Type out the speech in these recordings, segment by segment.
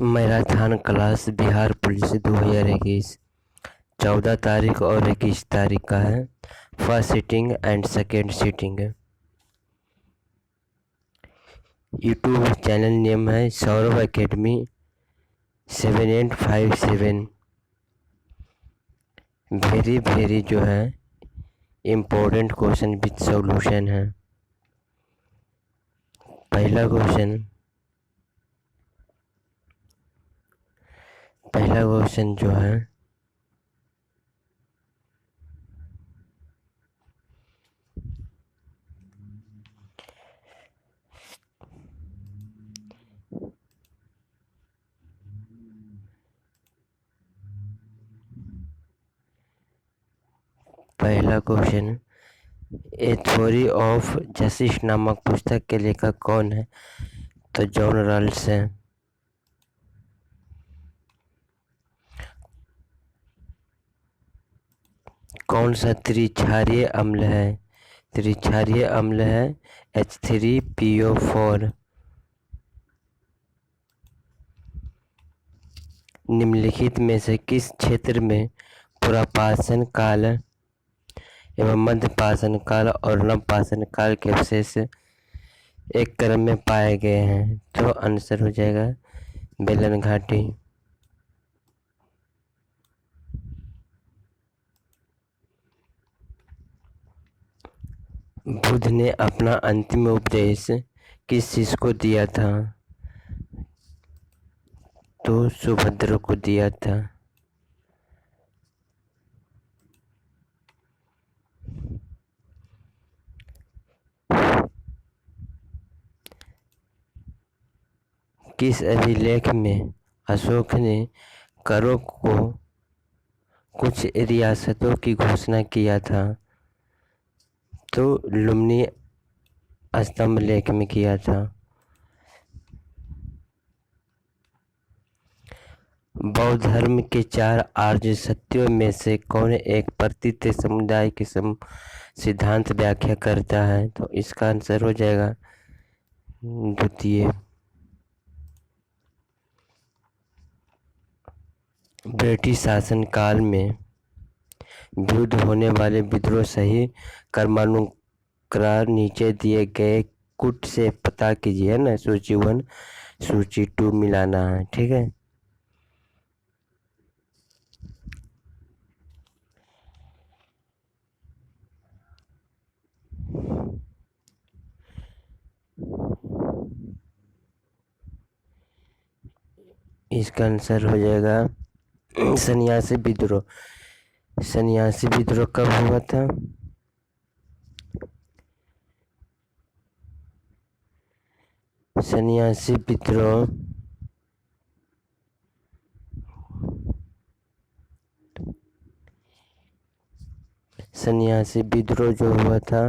Marathon class Bihar police 2021 14 तारीख और 21 तारीख का है। First seating and second seating है। यूट्यूब चैनल नेम है सौरभ एकेडमी 7857। वेरी जो है इम्पोर्टेंट क्वेश्चन विथ सॉल्यूशन है। पहला क्वेश्चन जो है ए थ्योरी ऑफ जस्टिस नामक पुस्तक के लेखक कौन है? तो जॉन रॉल्स है। कौन सा त्रिक्षारीय अम्ल है? त्रिक्षारीय अम्ल है H3PO4। निम्नलिखित में से किस क्षेत्र में पुरापाषाण काल एवं मध्यपाषाण काल और नवपाषाण काल के अवशेष एक क्रम में पाए गए हैं? तो आंसर हो जाएगा बेलन घाटी। बुद्ध ने अपना अंतिम उपदेश किस शिष्य को दिया था? तो सुभद्रा को दिया था। किस अभिलेख में अशोक ने करों को कुछ रियासतों की घोषणा किया था? तो लुम्बिनी स्तंभ लेख में किया था। बौद्ध धर्म के 4 आर्य सत्यों में से कौन एक प्रतित समुदाय के सिद्धांत व्याख्या करता है? तो इसका आंसर हो जाएगा द्वितीय। ब्रिटिश शासनकाल में विरुद्ध होने वाले विद्रोह सही क्रमानुसार नीचे दिए गए कूट से पता कीजिए ना। सूची 1 सूची 2 मिलाना है, ठीक है। इसका आंसर हो जाएगा सन्यासी विद्रोह। सन्यासी विद्रोह कब हुआ था? सन्यासी विद्रोह जो हुआ था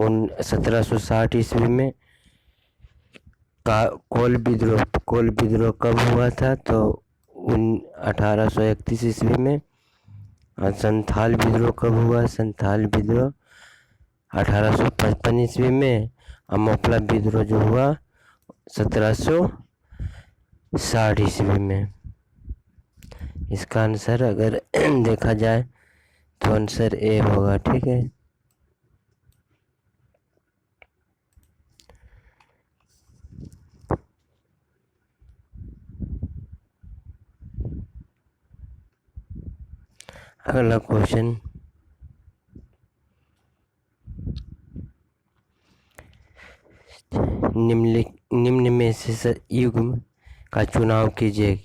1760 ईस्वी में। कोल विद्रोह कब हुआ था? तो 1831 ईस्वी में। और संथाल विद्रोह कब हुआ? संथाल विद्रोह 1855 ईस्वी में। और मोपला विद्रोह जो हुआ 1760 ईस्वी में। इसका आंसर अगर देखा जाए तो आंसर ए होगा, ठीक है। अगला क्वेश्चन, निम्न में से युग्म का चुनाव कीजिए।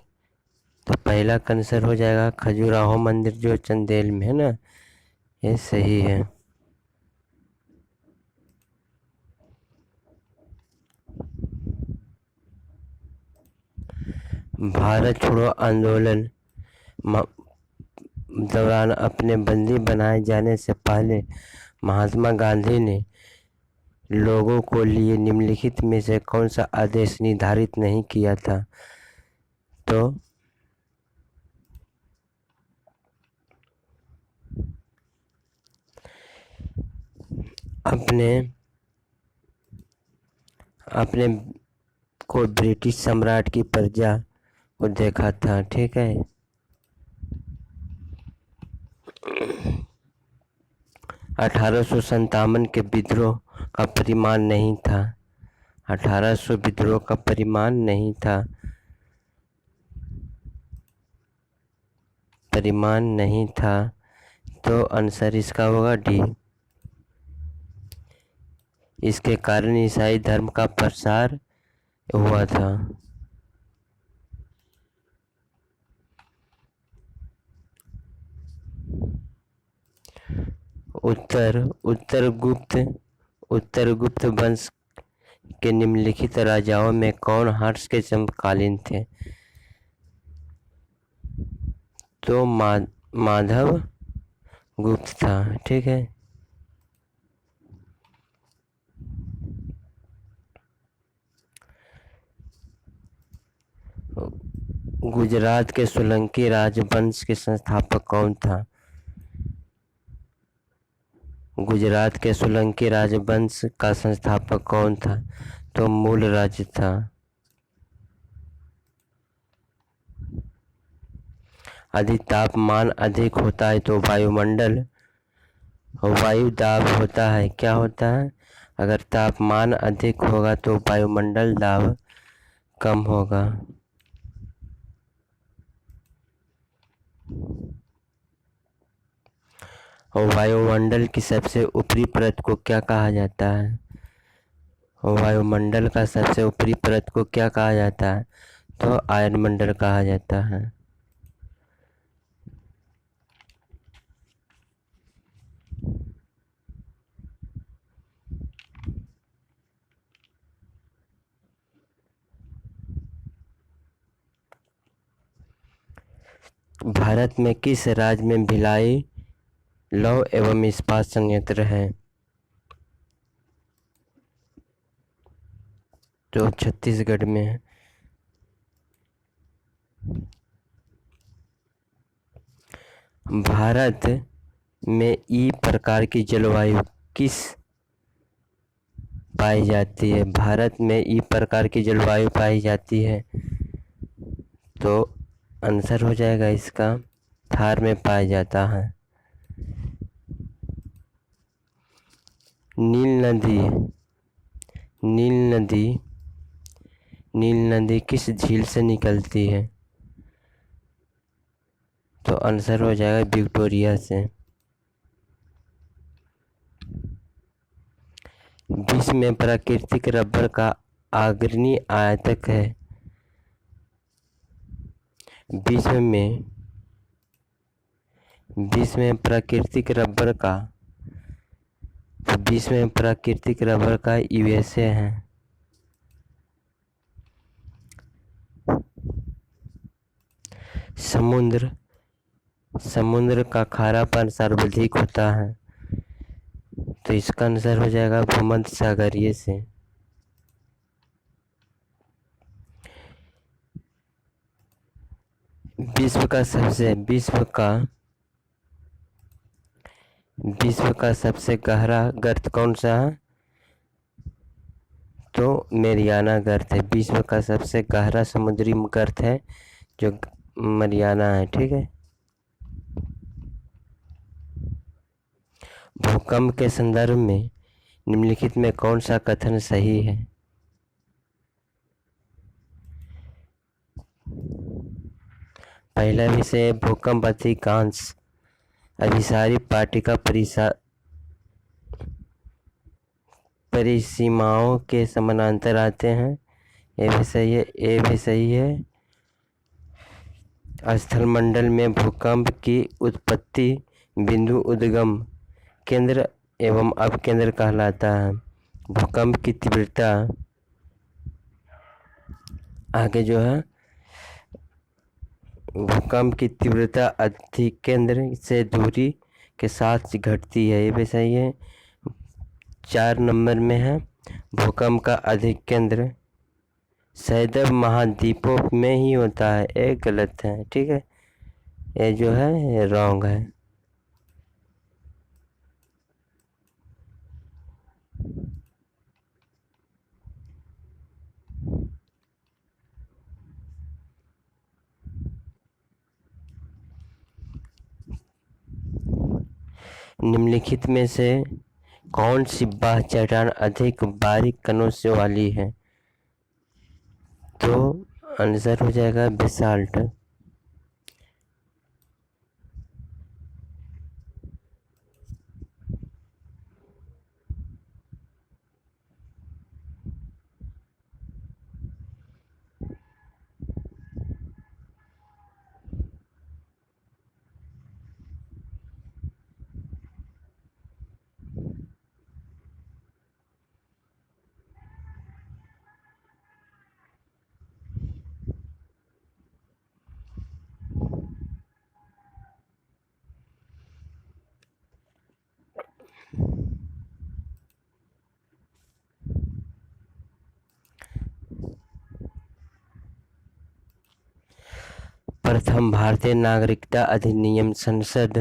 तो पहला आंसर हो जाएगा खजुराहो मंदिर जो चंदेल में है ना, ये सही है। भारत छोड़ो आंदोलन दौरान अपने बंदी बनाए जाने से पहले महात्मा गांधी ने लोगों को लिए निम्नलिखित में से कौन सा आदेश निर्धारित नहीं किया था? तो अपने अपने को ब्रिटिश सम्राट की प्रजा को देखा था। ठीक है। 1857 के विद्रोह का परिमाण नहीं था। 1800 विद्रोह का परिमाण नहीं था। परिमाण नहीं था, तो आंसर इसका होगा डी। इसके कारण ईसाई धर्म का प्रसार हुआ था। उत्तर गुप्त वंश के निम्नलिखित राजाओं में कौन हर्ष के समकालीन थे? तो माधव गुप्त था। ठीक है। गुजरात के सोलंकी राजवंश के संस्थापक कौन था? गुजरात के सोलंकी राजवंश का संस्थापक कौन था? तो मूलराज था। यदि तापमान अधिक होता है तो वायु दाब होता है। क्या होता है? अगर तापमान अधिक होगा तो वायुमंडल दाब कम होगा। और वायुमंडल की सबसे ऊपरी परत को क्या कहा जाता है? वायुमंडल का सबसे ऊपरी परत को क्या कहा जाता है? तो आयनमंडल कहा जाता है। भारत में किस राज्य में भिलाई लौह एवं इस्पात संयंत्र है? तो छत्तीसगढ़ में है। भारत में ई प्रकार की जलवायु किस पाई जाती है? भारत में ई प्रकार की जलवायु पाई जाती है। तो आंसर हो जाएगा इसका थार में पाया जाता है। नील नदी किस झील से निकलती है? तो आंसर हो जाएगा विक्टोरिया से। विश्व में प्राकृतिक रबर का अग्रणी आयातक है। विश्व में प्राकृतिक रबर का यूएसए है। समुद्र का खारापन सर्वाधिक होता है। तो इसका आंसर हो जाएगा भूमध्य सागरीय से। विश्व का सबसे गहरा गर्त कौन सा है? तो मैरियाना गर्त है। विश्व का सबसे गहरा समुद्री गर्त है जो मैरियाना है। ठीक है। भूकंप के संदर्भ में निम्नलिखित में कौन सा कथन सही है? पहला विषय भूकंप अधिकांश अभिसारी पाटिका परिसीमाओं के समानांतर आते हैं। ये भी सही है। ये भी सही है। स्थलमंडल में भूकंप की उत्पत्ति बिंदु उद्गम केंद्र एवं अपकेंद्र कहलाता है। भूकंप की तीव्रता आगे जो है भूकंप की तीव्रता अधिकेंद्र से दूरी के साथ घटती है। ये भी सही है। 4 नंबर में है भूकंप का अधिकेंद्र सैदव महाद्वीपों में ही होता है। ये गलत है। ठीक है। ये जो है ये रॉन्ग है। निम्नलिखित में से कौन सी बाह्य चट्टान अधिक बारीक कणों से वाली है? तो आंसर हो जाएगा बेसाल्ट। प्रथम भारतीय नागरिकता अधिनियम संसद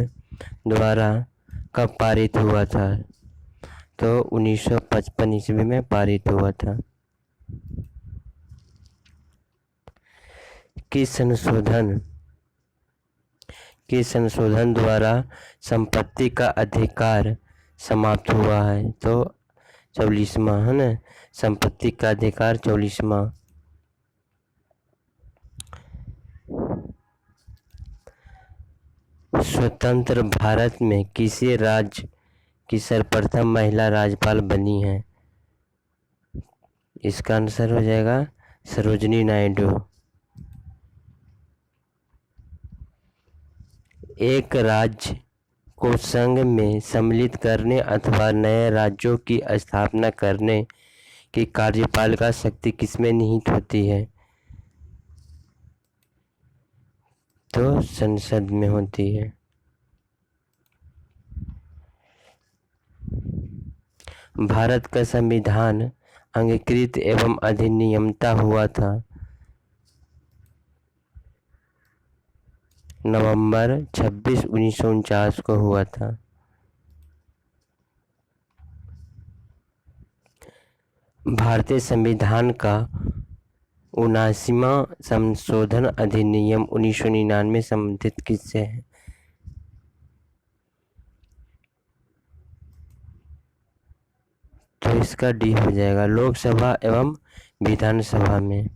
द्वारा कब पारित हुआ था? तो 1955 ईस्वी में पारित हुआ था। किस संशोधन द्वारा संपत्ति का अधिकार समाप्त हुआ है? तो 44वां है ना, संपत्ति का अधिकार 44वां। स्वतंत्र भारत में किसी राज्य की सर्वप्रथम महिला राज्यपाल बनी है? इसका आंसर हो जाएगा सरोजिनी नायडू। एक राज्य को संघ में सम्मिलित करने अथवा नए राज्यों की स्थापना करने की कार्यपालिका शक्ति किसमें निहित होती है? तो संसद में होती है। भारत का संविधान अंगीकृत एवं अधिनियमता हुआ था? नवंबर 26, 1949 को हुआ था। भारतीय संविधान का 79वां संशोधन अधिनियम 1999 संबंधित किससे है? तो इसका डी हो जाएगा, लोकसभा एवं विधानसभा में।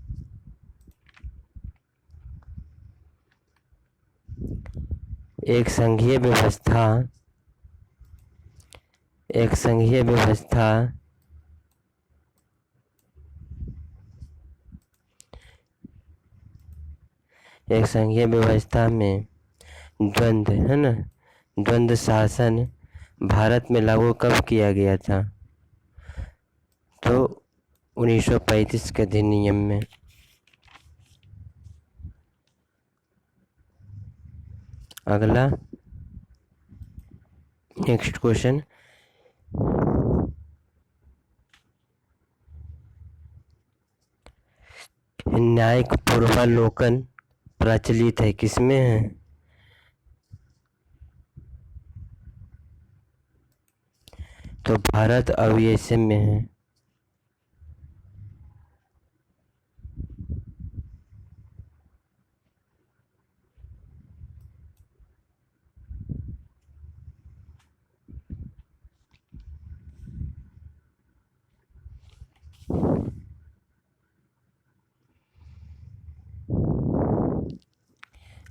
एक संघीय व्यवस्था में द्वंद्व है ना, द्वंद्व शासन भारत में लागू कब किया गया था? तो 1935 के अधिनियम में। अगला नेक्स्ट क्वेश्चन, न्यायिक पूर्वावलोकन प्रचलित है किसमें है? तो भारत अधिवेशन में है।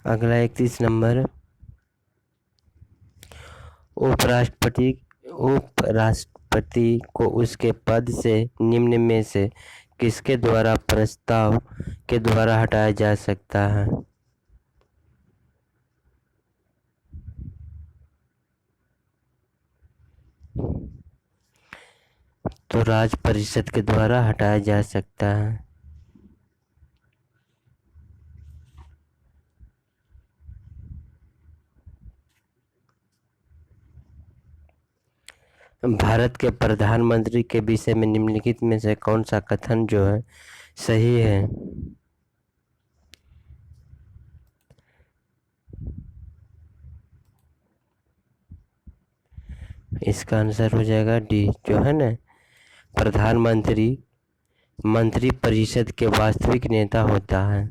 अगला 31 नंबर, उपराष्ट्रपति को उसके पद से निम्न में से किसके द्वारा प्रस्ताव के द्वारा हटाया जा सकता है? तो राज्य परिषद के द्वारा हटाया जा सकता है। भारत के प्रधानमंत्री के विषय में निम्नलिखित में से कौन सा कथन जो है सही है? इसका आंसर हो जाएगा डी, जो है ना, प्रधानमंत्री मंत्री परिषद के वास्तविक नेता होता है।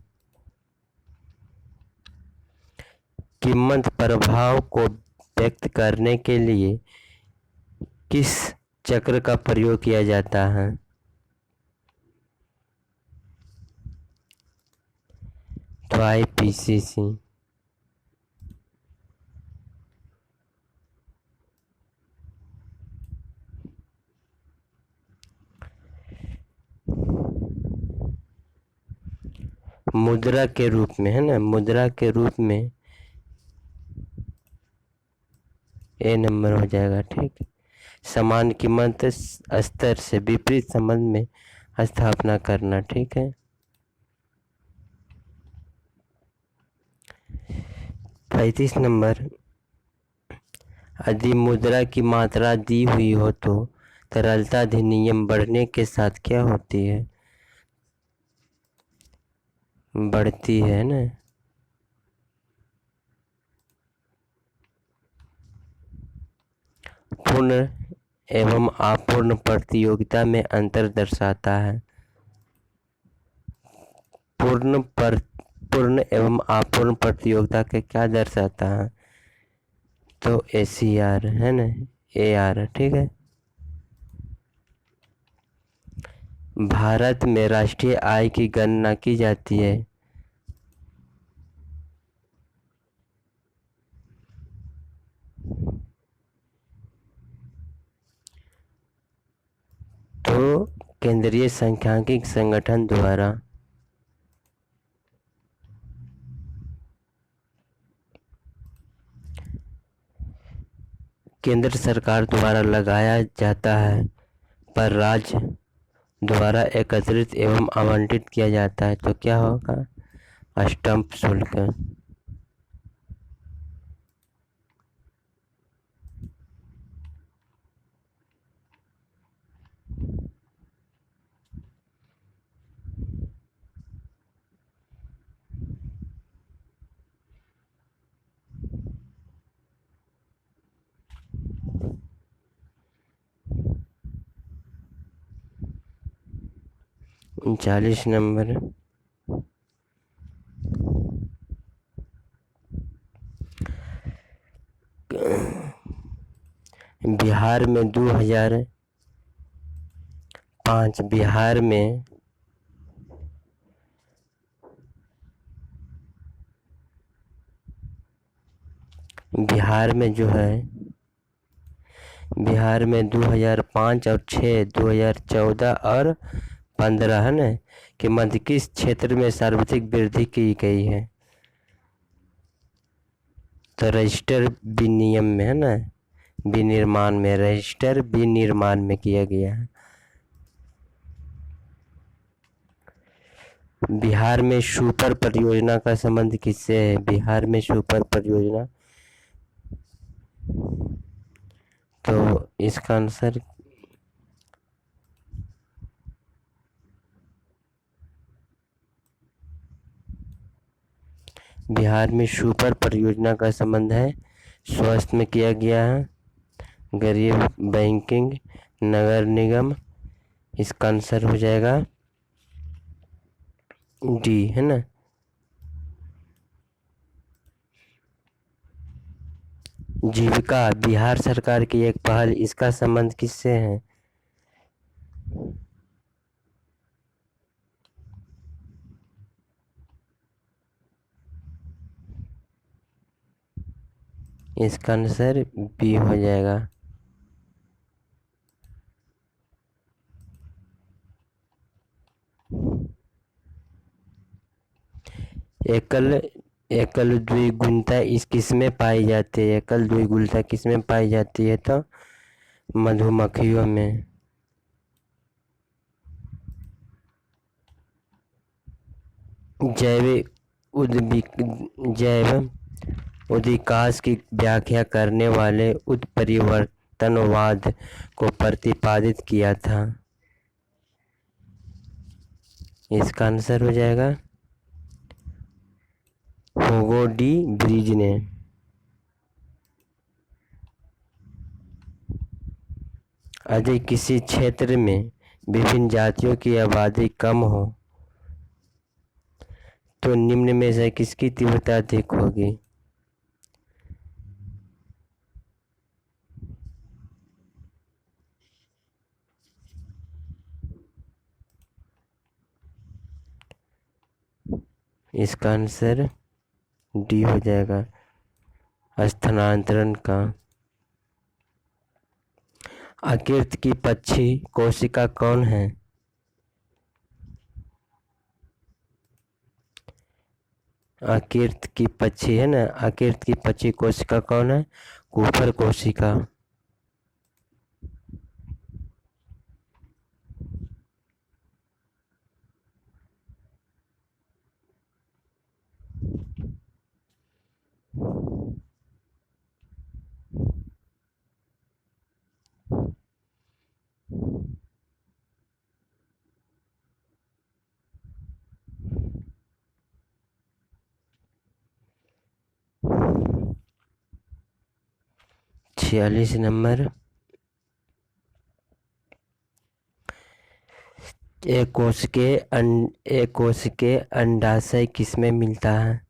कीमत प्रभाव को व्यक्त करने के लिए किस चक्र का प्रयोग किया जाता है? तो IPCC। मुद्रा के रूप में, है ना, मुद्रा के रूप में ए नंबर हो जाएगा। ठीक है। समान कीमत स्तर से विपरीत संबंध में स्थापना करना। ठीक है। 35 नंबर, यदि मुद्रा की मात्रा दी हुई हो तो तरलता अधिनियम बढ़ने के साथ क्या होती है? बढ़ती है ना। पूर्ण एवं अपूर्ण प्रतियोगिता में अंतर दर्शाता है। पूर्ण एवं अपूर्ण प्रतियोगिता के क्या दर्शाता है? तो ACR है ना, AR। ठीक है। भारत में राष्ट्रीय आय की गणना की जाती है। तो केंद्रीय सांख्यिकी संगठन द्वारा। केंद्र सरकार द्वारा लगाया जाता है, पर राज्य द्वारा एकत्रित एवं आवंटित किया जाता है। तो क्या होगा? स्टंप शुल्क। 39 नंबर, बिहार में 2005 बिहार में जो है, बिहार में 2005 और 6, 2014 और 15 है ना, कि मध्य किस क्षेत्र में सर्वाधिक वृद्धि की गई है? तो रजिस्टर विनियम में, है ना, विनिर्माण में, रजिस्टर विनिर्माण में किया गया है। बिहार में सुपर परियोजना का संबंध किससे है? बिहार में सुपर परियोजना, तो इसका आंसर बिहार में सुपर परियोजना का संबंध है स्वास्थ्य में किया गया है, गरीब बैंकिंग, नगर निगम। इसका आंसर हो जाएगा डी, है ना। जीविका बिहार सरकार की एक पहल, इसका संबंध किससे है? इसका आंसर बी हो जाएगा। एकल द्विगुणता इस किसमें पाई जाती है? एकल द्विगुणता किसमें पाई जाती है? तो मधुमक्खियों में। जैव उद्विकास की व्याख्या करने वाले उत्परिवर्तनवाद को प्रतिपादित किया था। इसका आंसर हो जाएगा हुगो डी ब्रिज ने। यदि किसी क्षेत्र में विभिन्न जातियों की आबादी कम हो तो निम्न में से किसकी तीव्रता अधिक होगी? इसका आंसर डी हो जाएगा, स्थानांतरण का। आकृति की पक्षी कोशिका कौन है? आकृति की पक्षी है ना, आकृति की पक्षी कोशिका कौन है? कूपर कोशिका। छियालीस नंबर, एक कोश के अंडाशय किसमें मिलता है?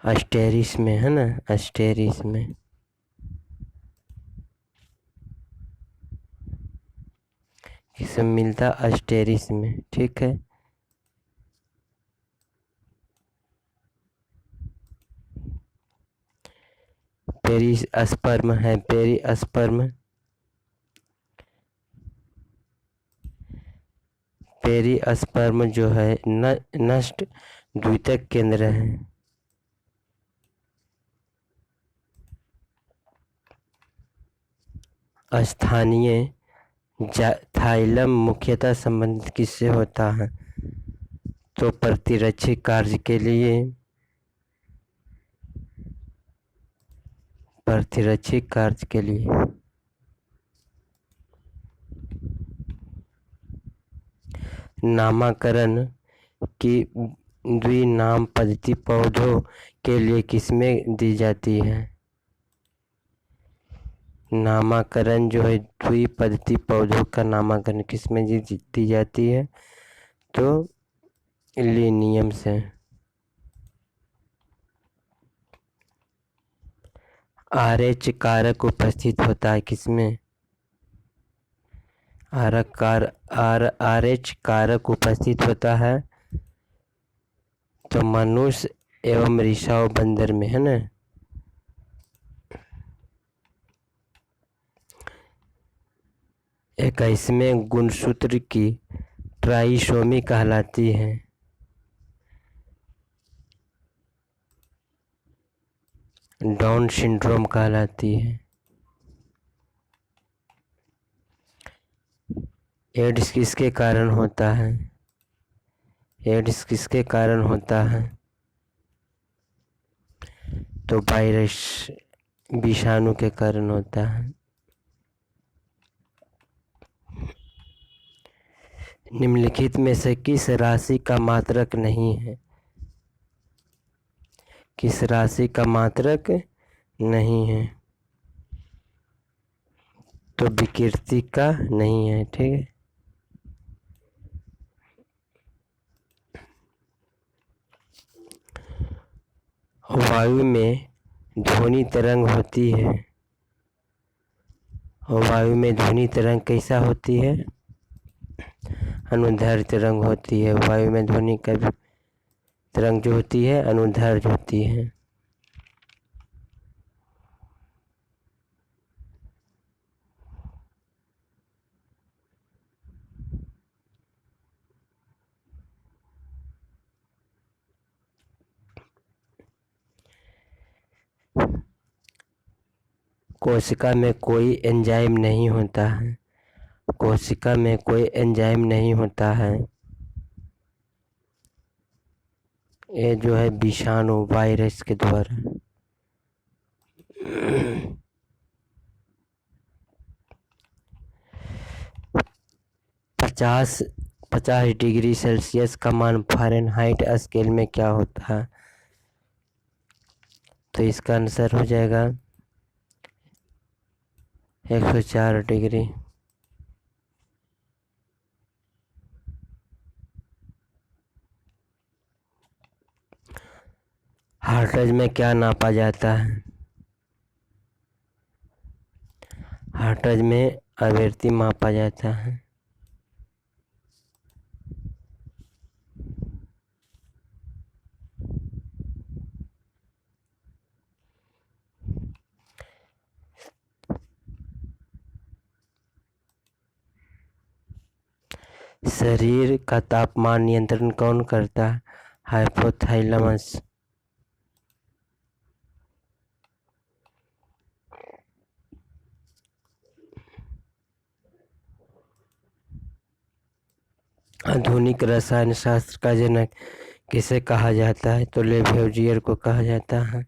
अस्टेरिस में, है ना, अस्टेरिस में। किसमें मिलता? अस्टेरिस में, ठीक है। पेरिस्पर्म है, पेरिस्पर्म जो है नष्ट द्वितीयक केंद्र है। स्थानीय थाइलम मुख्यतः संबंधित किससे होता है? तो प्रतिरक्षी कार्य के लिए, प्रतिरक्षी कार्य के लिए। नामकरण की द्विनाम पद्धति पौधों के लिए किसमें दी जाती है? नामकरण जो है द्विपद्धति पौधों का नामकरण किसमें दी जाती है? तो लिनियम से। RH कारक उपस्थित होता है किसमें? RH कारक उपस्थित होता है तो मनुष्य एवं रिसाव बंदर में, है ना। इक्कीसवें गुणसूत्र की ट्राइसोमी कहलाती है। डाउन सिंड्रोम कहलाती है। एड्स किसके कारण होता है? एड्स किसके कारण होता है? तो वायरस, विषाणु के कारण होता है। निम्नलिखित में से किस राशि का मात्रक नहीं है? किस राशि का मात्रक नहीं है? तो विकृति का नहीं है, ठीक है। वायु में ध्वनि तरंग होती है, और वायु में ध्वनि तरंग कैसा होती है? अनुदैर्ध्य तरंग होती है। वायु में ध्वनि का तरंग जो होती है अनुदैर्ध्य होती है। कोशिका में कोई एंजाइम नहीं होता है। कोशिका में कोई एंजाइम नहीं होता है। ये जो है विषाणु वायरस के द्वारा। पचास 50 डिग्री सेल्सियस का मान फ़ारेनहाइट स्केल में क्या होता है? तो इसका आंसर हो जाएगा 104 डिग्री। हर्ट्ज में क्या नापा जाता है? हर्ट्ज में आवृत्ति मापा जाता है। शरीर का तापमान नियंत्रण कौन करता है? हाइपोथैलेमस। आधुनिक रसायन शास्त्र का जनक किसे कहा जाता है? तो लेवोजियर को कहा जाता है।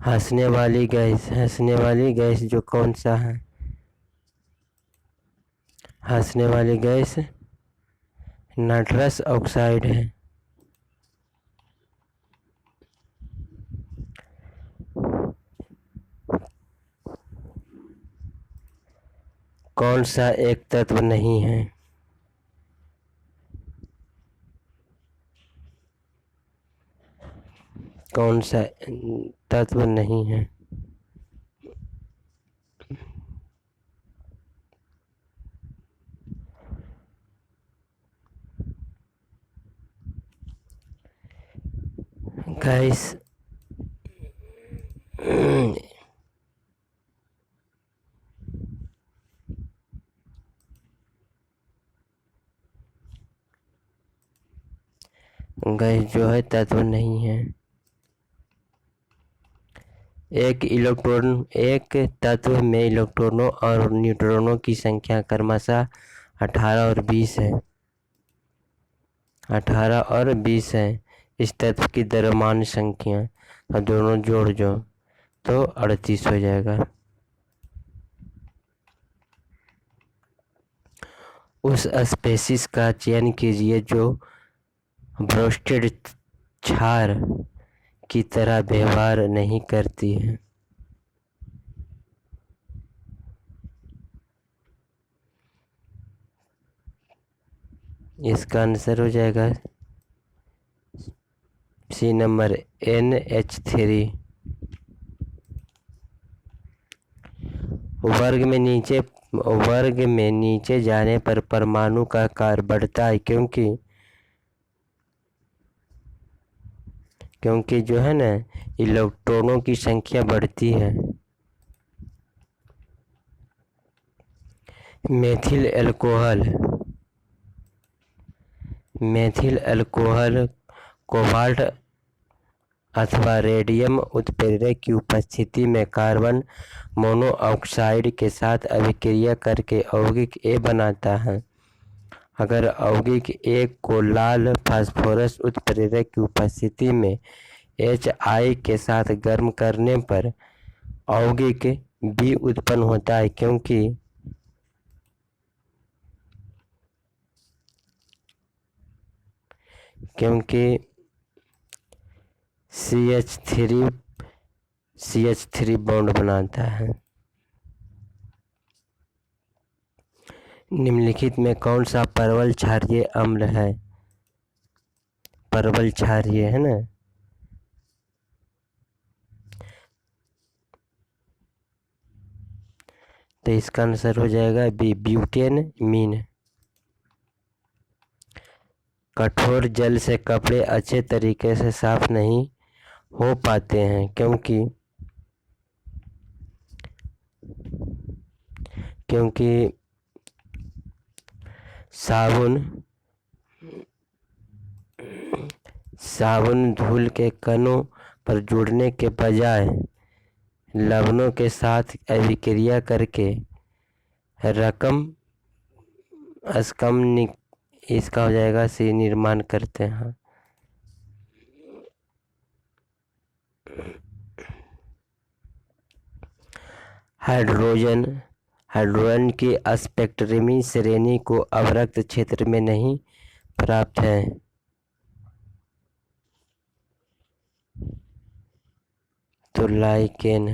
हंसने वाली गैस जो कौन सा है? हंसने वाली गैस नाइट्रस ऑक्साइड है। कौन सा एक तत्व नहीं है? कौन सा तत्व नहीं है? गैस गैस जो है तत्व नहीं है। एक तत्व में इलेक्ट्रॉनों और न्यूट्रॉनों की संख्या क्रमशः 18 और 20 है। 18 और 20 है। इस तत्व की द्रव्यमान संख्या और दोनों जोड़ जो तो 38 हो जाएगा। उस स्पेसीज का चयन कीजिए जो ब्रोस्टेड क्षार की तरह व्यवहार नहीं करती है। इसका आंसर हो जाएगा सी नंबर NH3। वर्ग में नीचे जाने पर परमाणु का आकार बढ़ता है क्योंकि जो है ना इलेक्ट्रॉनों की संख्या बढ़ती है। मेथिल अल्कोहल कोबाल्ट अथवा रेडियम उत्प्रेरक की उपस्थिति में कार्बन मोनोऑक्साइड के साथ अभिक्रिया करके यौगिक A बनाता है। अगर यौगिक A को लाल फास्फोरस उत्प्रेरक की उपस्थिति में HI के साथ गर्म करने पर यौगिक B उत्पन्न होता है क्योंकि CH3 बॉन्ड बनाता है। निम्नलिखित में कौन सा परवल क्षारीय अम्ल है? परवल क्षारीय है ना। तो इसका आंसर हो जाएगा बी ब्यूटेनमीन। कठोर जल से कपड़े अच्छे तरीके से साफ नहीं हो पाते हैं क्योंकि साबुन धूल के कणों पर जुड़ने के बजाय लवणों के साथ अभिक्रिया करके इसका हो जाएगा सी निर्माण करते हैं। हाइड्रोजन की स्पेक्ट्रमी श्रेणी को अवरक्त क्षेत्र में नहीं प्राप्त है। तो लाइकेन।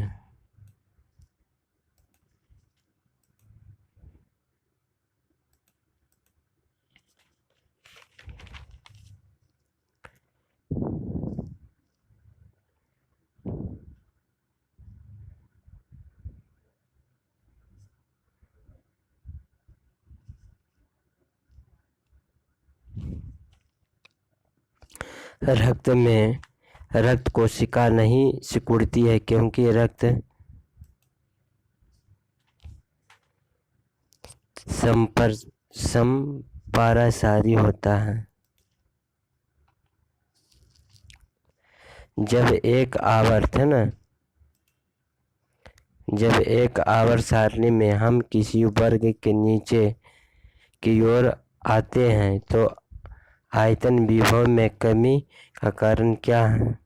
रक्त कोशिका नहीं सिकुड़ती है क्योंकि रक्त संपारासारी होता है। जब एक आवर्त सारणी में हम किसी वर्ग के नीचे की ओर आते हैं तो आयतन विभव में कमी का कारण क्या है?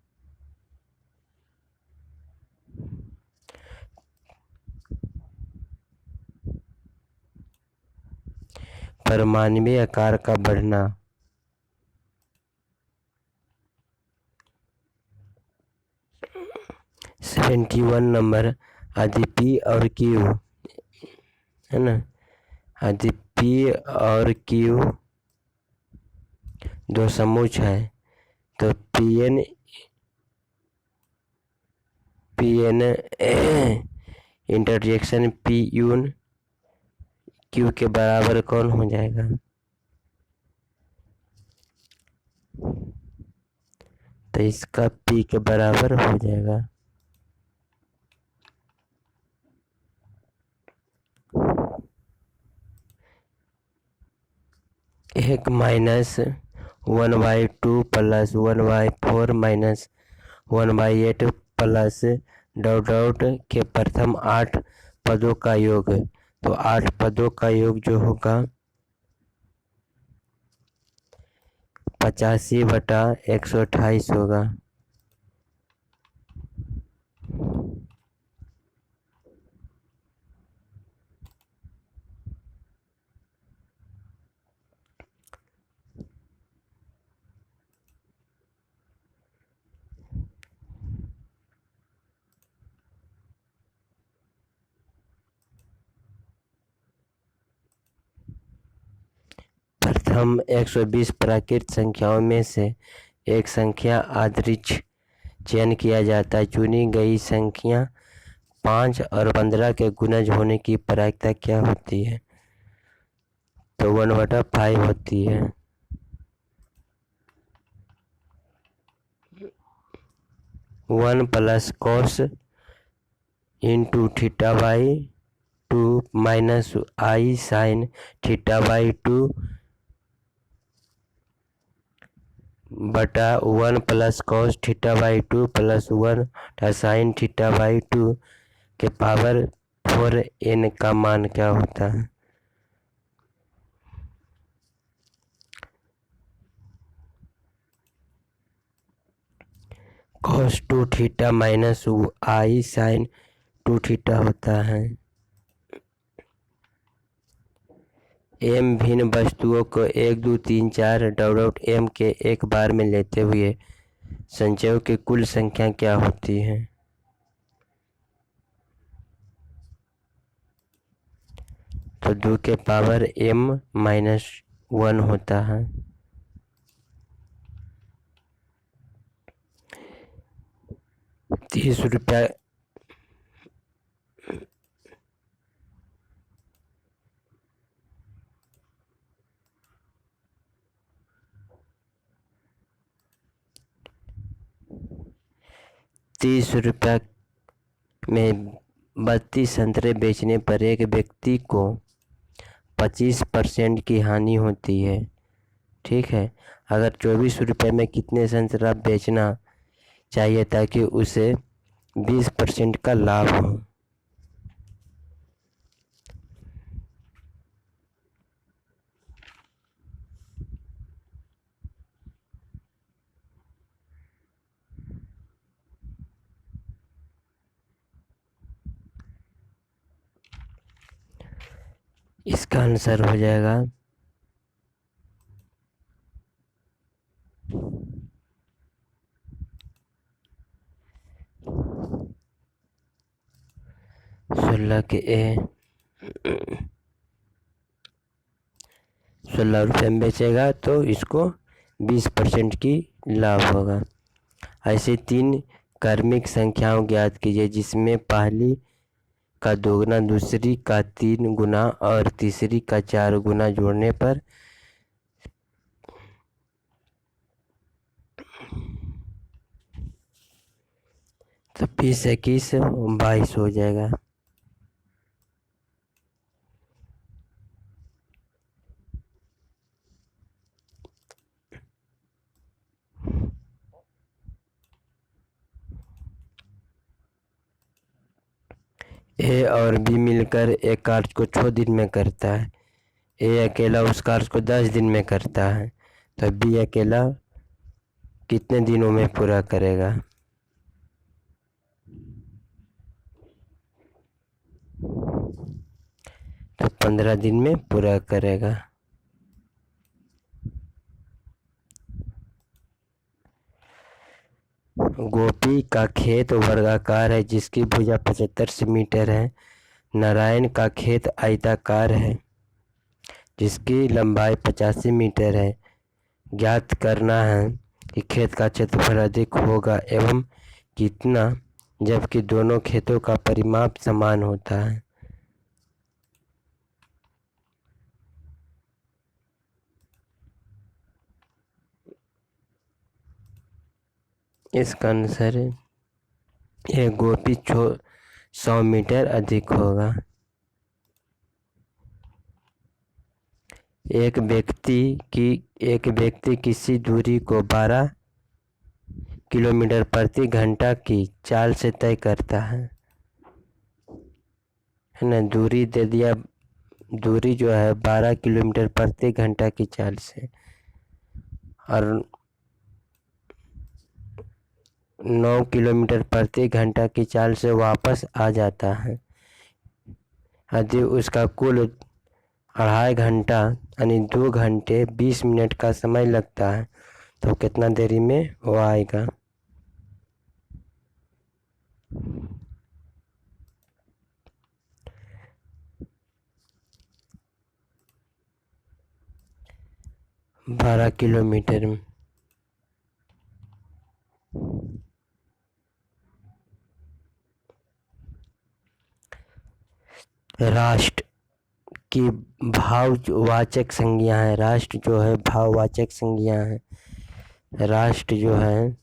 परमाणु आकार का बढ़ना। नंबर आदि P और Q है ना, आदि P और Q दो समूह है तो Pn इंटरजेक्शन Pu Q के बराबर कौन हो जाएगा? तो इसका P के बराबर हो जाएगा एक minus 1/2 plus 1/4 minus 1/8 plus dot के प्रथम 8 पदों का योग। तो 8 पदों का योग जो होगा 85/128 होगा। प्रथम 120 प्राकृत संख्याओं में से एक संख्या यादृच्छ चयन किया जाता है। चुनी गई संख्या 5 और 15 के गुणज होने की प्रायिकता क्या होती है? तो 1/5 होती है। One plus cos into थीटा/2 minus आई साइन थीटा/2 बटा 1 प्लस कॉस थीटा/2 प्लस 1 साइन थीटा/2 के पावर 4n का मान क्या होता है? cos 2 थीटा माइनस आई साइन 2 थीटा होता है। m भिन्न वस्तुओं को 1 2 3 4 डॉट m के एक बार में लेते हुए संचयों की कुल संख्या क्या होती है? तो 2 के पावर m-1 होता है। ₹30 में 32 संतरे बेचने पर एक व्यक्ति को 25% की हानि होती है। ठीक है, अगर ₹24 में कितने संतरा बेचना चाहिए ताकि उसे 20% का लाभ हो? इसका आंसर हो जाएगा 16 के ₹16 में बेचेगा तो इसको 20% की लाभ होगा। ऐसे 3 क्रमिक संख्याओं ज्ञात कीजिए जिसमें पहली का 2 गुना, दूसरी का 3 गुना और तीसरी का 4 गुना जोड़ने पर तो 20 21 22 हो जाएगा। ए और बी मिलकर एक कार्य को 6 दिन में करता है। ए अकेला उस कार्य को 10 दिन में करता है, तो बी अकेला कितने दिनों में पूरा करेगा? तो 15 दिन में पूरा करेगा। गोपी का खेत वर्गाकार है जिसकी भुजा 75 सेंटीमीटर है। नारायण का खेत आयताकार है जिसकी लंबाई 85 मीटर है। ज्ञात करना है कि खेत का क्षेत्रफल अधिक होगा एवं कितना, जबकि दोनों खेतों का परिमाप समान होता है। इसका आंसर है ये गोपी 100 मीटर अधिक होगा। एक व्यक्ति किसी दूरी को 12 किलोमीटर प्रति घंटा की चाल से तय करता है ना। दूरी दे दिया, दूरी जो है 12 किलोमीटर प्रति घंटा की चाल से, और 9 किलोमीटर प्रति घंटा की चाल से वापस आ जाता है। यदि उसका कुल 2.5 घंटा यानी 2 घंटे 20 मिनट का समय लगता है तो कितना देरी में वो आएगा? बारह किलोमीटर में। राष्ट्र की भाववाचक संज्ञा है। राष्ट्र जो है भाववाचक संज्ञा है। राष्ट्र जो है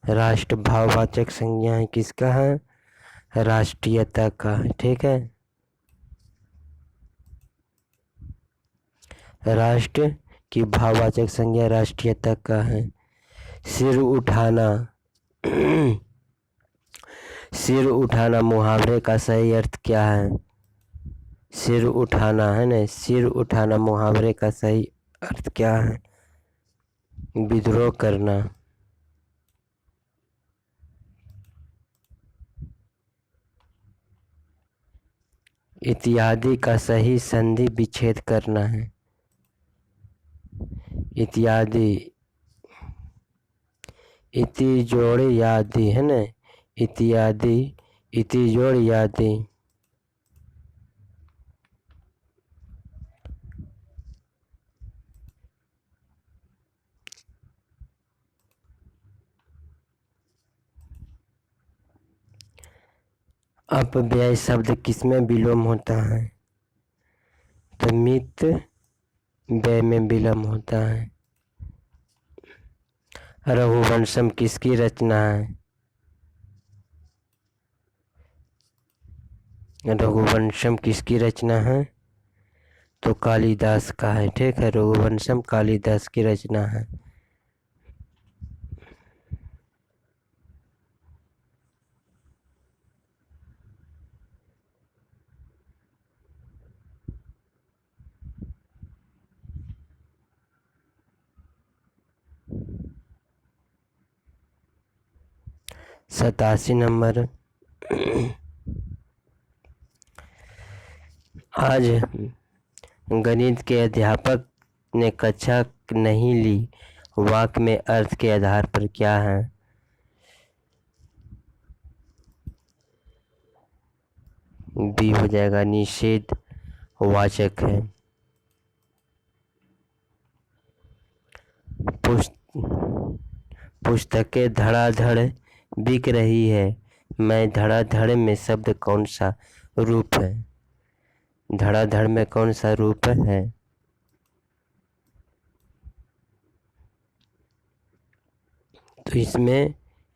राष्ट्र भाववाचक संज्ञा है। किसका है? राष्ट्रीयता का। ठीक है, राष्ट्र की भाववाचक संज्ञा राष्ट्रीयता का है। सिर उठाना सिर उठाना मुहावरे का सही अर्थ क्या है? सिर उठाना है ना, सिर उठाना मुहावरे का सही अर्थ क्या है? विद्रोह करना। इत्यादि का सही संधि विच्छेद करना है। इत्यादि, इति जोड़ यादि है ना, इत्यादि, इति जोड़ यादि। अपव्यय शब्द किसमें विलोम होता है? तो मित व्यय में विलोम होता है। रघुवंशम किसकी रचना है? रघुवंशम किसकी रचना है? तो कालिदास का है। ठीक है, रघुवंशम कालिदास की रचना है। सतासी नंबर। आज गणित के अध्यापक ने कक्षा नहीं ली, वाक्य में अर्थ के आधार पर क्या है? बी हो जाएगा, निषेध वाचक है। पुस्तकें धड़ाधड़ बिक रही है। मैं धड़ाधड़ में शब्द कौन सा रूप है? धड़ाधड़ में कौन सा रूप है? तो इसमें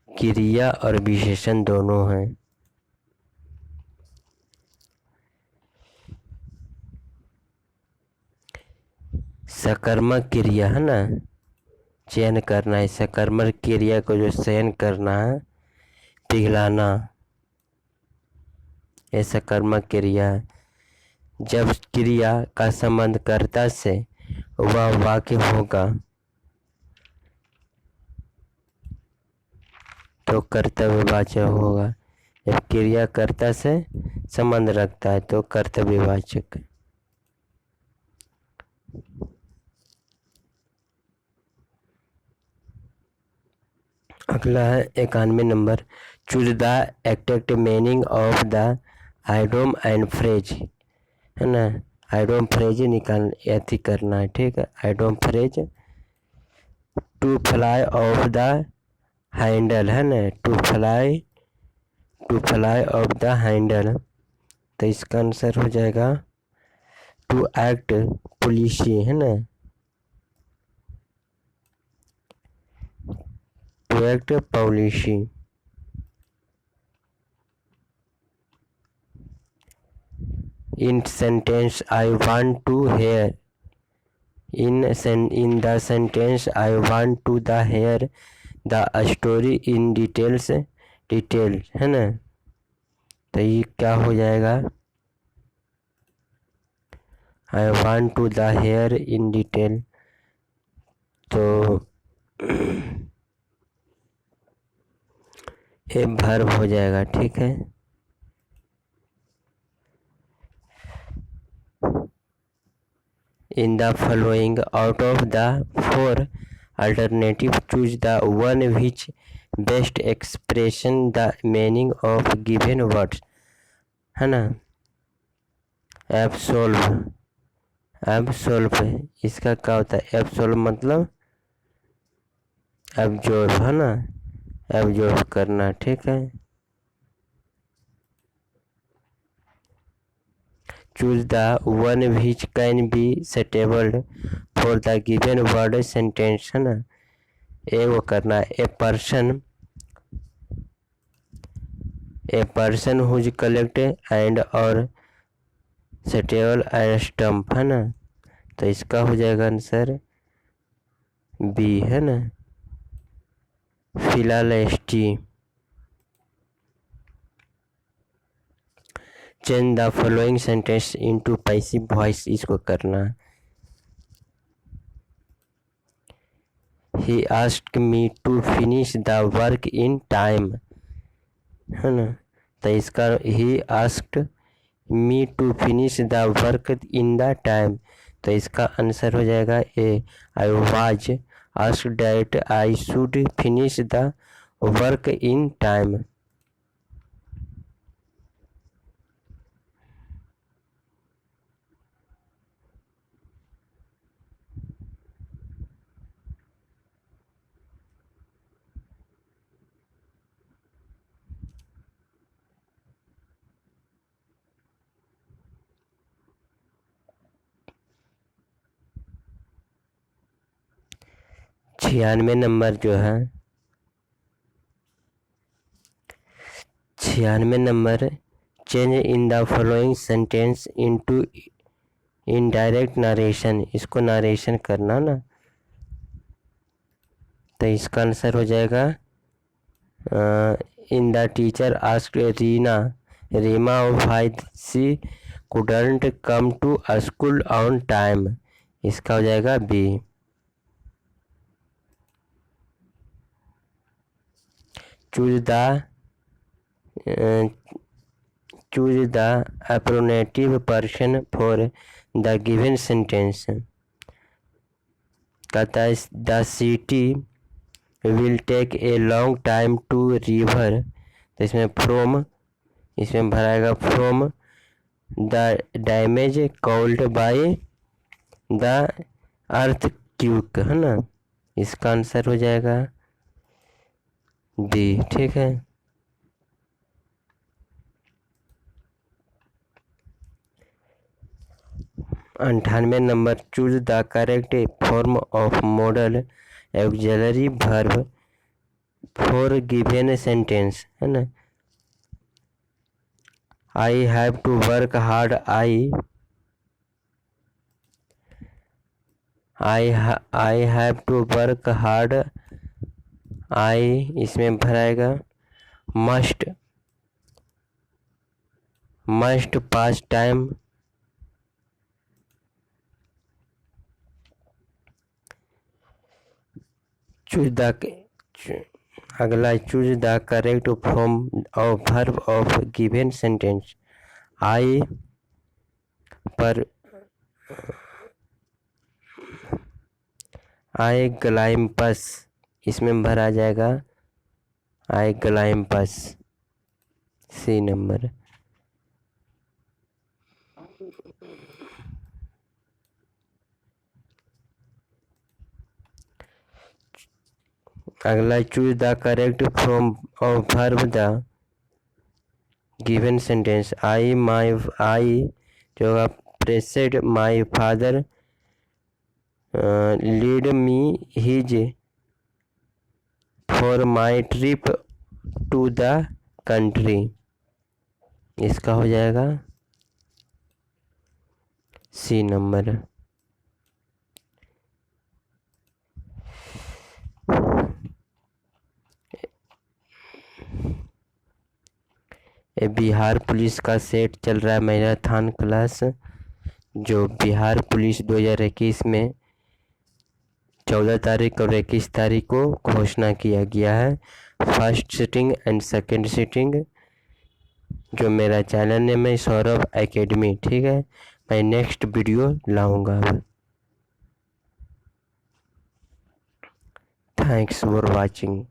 क्रिया और विशेषण दोनों हैं। सकर्मक क्रिया है ना, चयन करना है, सकर्मक क्रिया को जो चयन करना है, पिघलाना, ये सकर्मक क्रिया है। जब क्रिया का संबंध कर्ता से वह वाक्य होगा तो कर्तव्यवाचक होगा। जब क्रिया कर्ता से संबंध रखता है तो कर्तव्यवाचक। अगला है 91 number, choose the exact meaning of the idiom and phrase, है ना। आइडोम फ्रेज निकाल ऐसी करना है, ठीक है। Idiom phrase, to fly off the handle, है ना, to fly off the handle, तो इसका आंसर हो जाएगा टू एक्ट पुलिसी, है ना, to act policy. In sentence I want to hear, in the sentence I want to the hear the story in detail, है ना, तो ये क्या हो जाएगा, I want to the hear in detail, तो ये वर्ब हो जाएगा, ठीक है। In the following, out of the four alternative, choose the one which best expression the meaning of given words, है ना। एब्सोल्व, इसका क्या होता है, एब्सोल्व मतलब एब्जॉर्ब, है ना, एब्जॉर्ब करना, ठीक है। Choose the one which can be suitable for the given word sentence, है ना, ये वो करना। A person whose collect and और suitable एंड स्टम्प, है ना, तो इसका हो जाएगा आंसर बी, है ना, फिलालेस्टी। Change the following sentence into passive voice, इसको करना। He asked me to finish the work in time, है ना, तो इसका he asked me to finish the work in the time, तो इसका आंसर हो जाएगा A, I was asked that I should finish the work in time. छियानवे number जो है, 96 number, change in the following sentence into indirect narration, इसको narration करना ना, तो इसका आंसर हो जाएगा in the teacher asked Reema why she couldn't come to school on time, इसका हो जाएगा B. Choose the appropriate person for the given sentence, कहता है the city will take a long time to रिवर, तो इसमें फ्रॉम, इसमें भराएगा from the damage caused by the earthquake, है ना, इसका आंसर हो जाएगा डी, ठीक है। अंठानवे number, choose the correct form of modal auxiliary verb for given sentence, है ना। I have to work hard, I have to work hard, I इसमें भराएगा मस्ट पास टाइम, अगला choose the correct form of verb of given sentence. I पर I glimpse, इसमें भरा जाएगा I glimpse, C number. अगला choose the correct form of verb the given sentence. I जो होगा pressed my father lead me his for my trip to the country, इसका हो जाएगा सी नंबर। बिहार पुलिस का सेट चल रहा है मैराथन क्लास, जो बिहार पुलिस 2021 में 14 तारीख और 21 तारीख को घोषणा किया गया है। First sitting and second sitting, जो मेरा चैनल नेम है सौरभ एकेडमी, ठीक है। मैं नेक्स्ट वीडियो लाऊंगा। Thanks for watching.